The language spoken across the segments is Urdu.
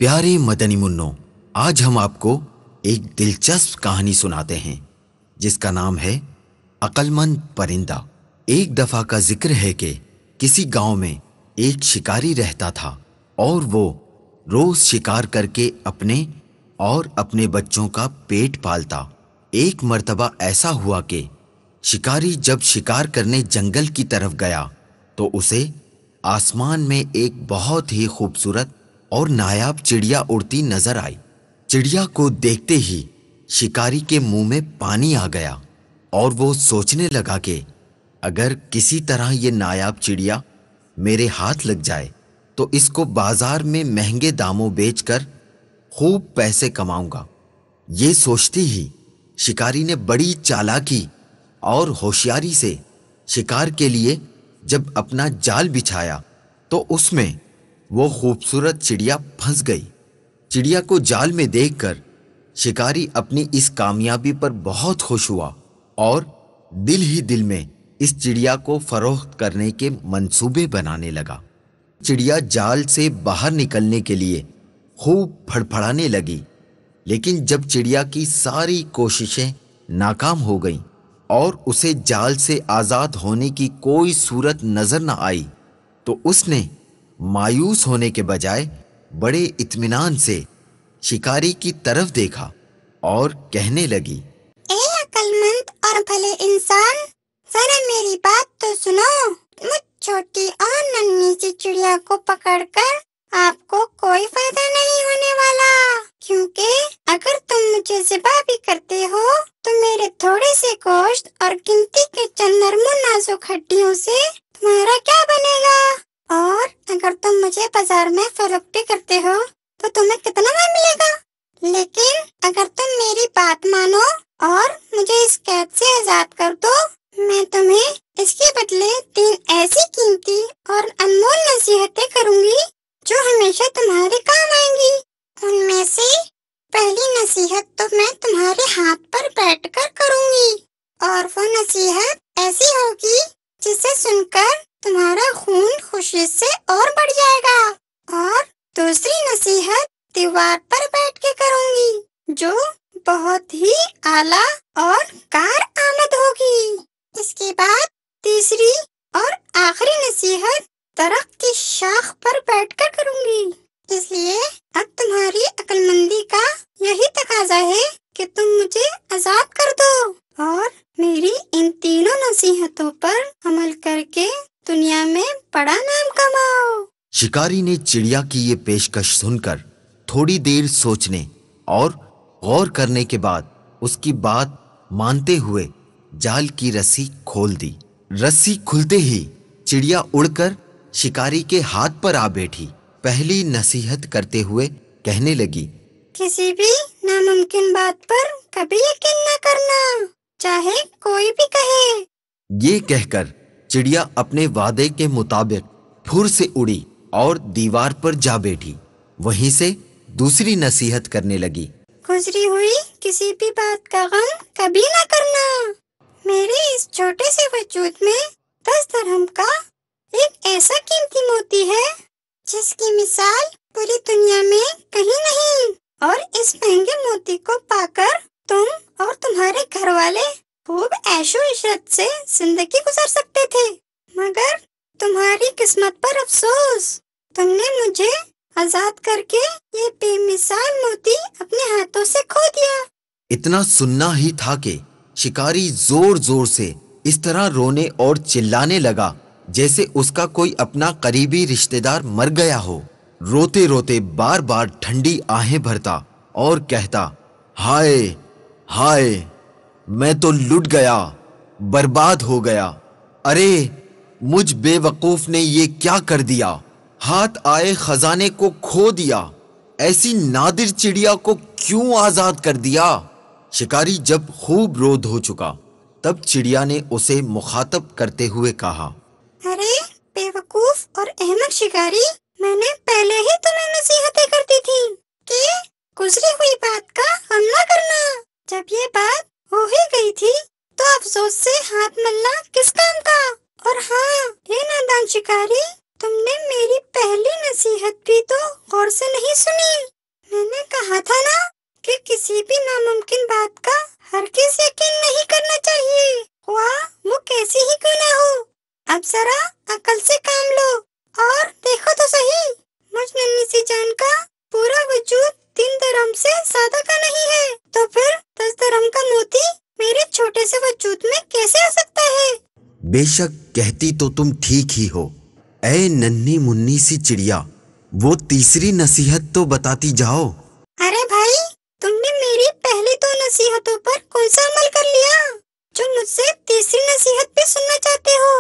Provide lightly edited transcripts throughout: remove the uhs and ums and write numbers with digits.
پیارے مدنی منوں، آج ہم آپ کو ایک دلچسپ کہانی سناتے ہیں جس کا نام ہے عقل مند پرندہ۔ ایک دفعہ کا ذکر ہے کہ کسی گاؤں میں ایک شکاری رہتا تھا اور وہ روز شکار کر کے اپنے اور اپنے بچوں کا پیٹ پالتا۔ ایک مرتبہ ایسا ہوا کہ شکاری جب شکار کرنے جنگل کی طرف گیا تو اسے آسمان میں ایک بہت ہی خوبصورت اور نایاب چڑیا اڑتی نظر آئی۔ چڑیا کو دیکھتے ہی شکاری کے منہ میں پانی آ گیا اور وہ سوچنے لگا کہ اگر کسی طرح یہ نایاب چڑیا میرے ہاتھ لگ جائے تو اس کو بازار میں مہنگے داموں بیچ کر خوب پیسے کماؤں گا۔ یہ سوچتے ہی شکاری نے بڑی چالاکی اور ہوشیاری سے شکار کے لیے جب اپنا جال بچھایا تو اس میں وہ خوبصورت چڑیا پھنس گئی۔ چڑیا کو جال میں دیکھ کر شکاری اپنی اس کامیابی پر بہت خوش ہوا اور دل ہی دل میں اس چڑیا کو فروخت کرنے کے منصوبے بنانے لگا۔ چڑیا جال سے باہر نکلنے کے لیے خوب پھڑپھڑانے لگی، لیکن جب چڑیا کی ساری کوششیں ناکام ہو گئیں اور اسے جال سے آزاد ہونے کی کوئی صورت نظر نہ آئی تو اس نے مایوس ہونے کے بجائے بڑے اطمینان سے شکاری کی طرف دیکھا اور کہنے لگی، اے عقل مند اور بھلے انسان، ذرا میری بات تو سنو۔ مجھ چھوٹی اور ننھی سی چڑیا کو پکڑ کر آپ کو کوئی فائدہ نہیں ہونے والا، کیونکہ اگر تم مجھے ذبح بھی کرتے ہو تو میرے تھوڑے سے گوشت اور گنتی کے چند نرم و نازک ہڈیوں سے تمہارا کیا بنے گا؟ اور اگر تم مجھے بازار میں فروخت کرتے ہو تو تمہیں کتنا ملے گا؟ لیکن اگر تم میری بات مانو اور مجھے اس قید سے آزاد کر دو، میں تمہیں اس کے بدلے 3 ایسی قیمتی اور انمول نصیحتیں کروں گی جو ہمیشہ تمہارے کام آئیں گی۔ ان میں سے پہلی نصیحت تو میں تمہارے ہاتھ پر بیٹھ کر کروں گی، اور وہ نصیحت ایسی ہوگی جسے سن کر تمہارا خون خوشی سے اور بڑھ جائے گا۔ اور دوسری نصیحت دیوار پر بیٹھ کے کروں گی جو بہت ہی اعلیٰ اور کارآمد ہوگی۔ اس کے بعد تیسری اور آخری نصیحت درخت کی شاخ پر بیٹھ کر کروں گی۔ اس لیے اب تمہاری عقل مندی کا یہی تقاضا ہے کہ تم مجھے آزاد کر دو اور میری ان تینوں نصیحتوں پر عمل کر کے دنیا میں بڑا نام کماؤ۔ شکاری نے چڑیا کی یہ پیشکش سن کر تھوڑی دیر سوچنے اور غور کرنے کے بعد اس کی بات مانتے ہوئے جال کی رسی کھول دی۔ رسی کھلتے ہی چڑیا اڑ کر شکاری کے ہاتھ پر آ بیٹھی۔ پہلی نصیحت کرتے ہوئے کہنے لگی، کسی بھی ناممکن بات پر کبھی یقین نہ کرنا، چاہے کوئی بھی کہے۔ یہ کہہ کر چڑیا اپنے وعدے کے مطابق پھر سے اڑی اور دیوار پر جا بیٹھی۔ وہیں سے دوسری نصیحت کرنے لگی، گزری ہوئی کسی بھی بات کا غم کبھی نہ کرنا۔ میرے اس چھوٹے سے وجود میں 10 درہم کا ایک ایسا قیمتی موتی ہے جس کی مثال پوری دنیا میں کہیں نہیں، اور اس مہنگے موتی کو پا کر تم اور تمہارے گھر والے خوب عیش و عشرت سے زندگی گزار سکتے تھے، مگر تمہاری قسمت پر افسوس، تم نے مجھے آزاد کر کے یہ بے مثال موتی اپنے ہاتھوں سے کھو دیا۔ اتنا سننا ہی تھا کہ شکاری زور زور سے اس طرح رونے اور چلانے لگا جیسے اس کا کوئی اپنا قریبی رشتہ دار مر گیا ہو۔ روتے روتے بار بار ٹھنڈی آہیں بھرتا اور کہتا، ہائے ہائے، میں تو لٹ گیا، برباد ہو گیا۔ ارے مجھ بے وقوف نے یہ کیا کر دیا، ہاتھ آئے خزانے کو کھو دیا، ایسی نادر چڑیا کو کیوں آزاد کر دیا۔ شکاری جب خوب رو دھو چکا تب چڑیا نے اسے مخاطب کرتے ہوئے کہا، ارے بے وقوف اور احمق شکاری، میں نے پہلے ہی تمہیں نصیحتیں کر دی تھی کہ گزری ہوئی بات کا غم نہ کرنا۔ جب یہ بات ہو ہی گئی تھی تو افسوس سے ہاتھ ملنا کس کام کا؟ اور ہاں، یہ نادان شکاری، تم نے میری پہلی نصیحت بھی تو غور سے نہیں سنی؟ میں نے کہا تھا نا کہ کسی بھی ناممکن بات کا ہرگز یقین نہیں کرنا چاہیے، خواہ وہ کیسی ہی کیوں نہ ہو۔ اب ذرا عقل سے کام لو اور دیکھو تو صحیح، مجھ ننھی سی جان کا پورا وجود 3 درہم سے زیادہ کا نہیں ہے، تو پھر 10 درہم کا موتی میرے چھوٹے سے وجود میں کیسے آ سکتا ہے؟ بے شک کہتی تو تم ٹھیک ہی ہو، اے ننھی منی سی چڑیا، وہ تیسری نصیحت تو بتاتی جاؤ۔ ارے بھائی، تم نے میری پہلی 2 نصیحتوں پر کون سا عمل کر لیا جو مجھ سے تیسری نصیحت بھی سننا چاہتے ہو؟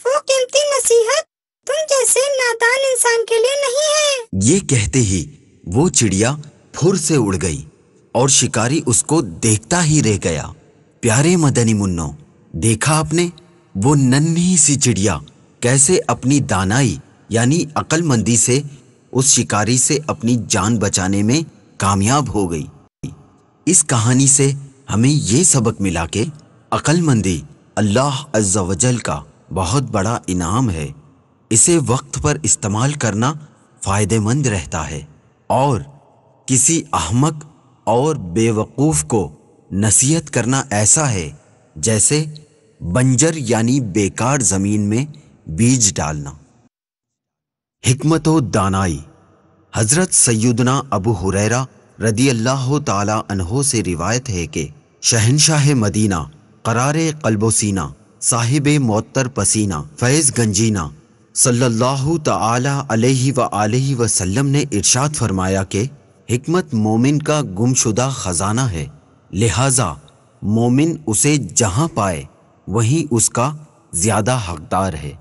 وہ قیمتی نصیحت تم جیسے نادان انسان کے لیے نہیں ہے۔ یہ کہتے ہی وہ چڑیا پھر سے اڑ گئی اور شکاری اس کو دیکھتا ہی رہ گیا۔ پیارے مدنی منو، دیکھا آپ نے وہ ننھی سی چڑیا کیسے اپنی دانائی یعنی عقل مندی سے اس شکاری سے اپنی جان بچانے میں کامیاب ہو گئی۔ اس کہانی سے ہمیں یہ سبق ملا کہ عقل مندی اللہ عز و جل کا بہت بڑا انعام ہے، اسے وقت پر استعمال کرنا فائدہ مند رہتا ہے، اور کسی احمق اور بے وقوف کو نصیحت کرنا ایسا ہے جیسے بنجر یعنی بیکار زمین میں بیج ڈالنا۔ حکمت و دانائی۔ حضرت سیدنا ابو ہریرہ رضی اللہ تعالی عنہ سے روایت ہے کہ شہنشاہ مدینہ قرار قلب و سینہ صاحب معطر پسینہ فیض گنجینہ صلی اللہ تعالی علیہ وآلہ وسلم نے ارشاد فرمایا کہ حکمت مومن کا گمشدہ خزانہ ہے، لہذا مومن اسے جہاں پائے وہیں اس کا زیادہ حقدار ہے۔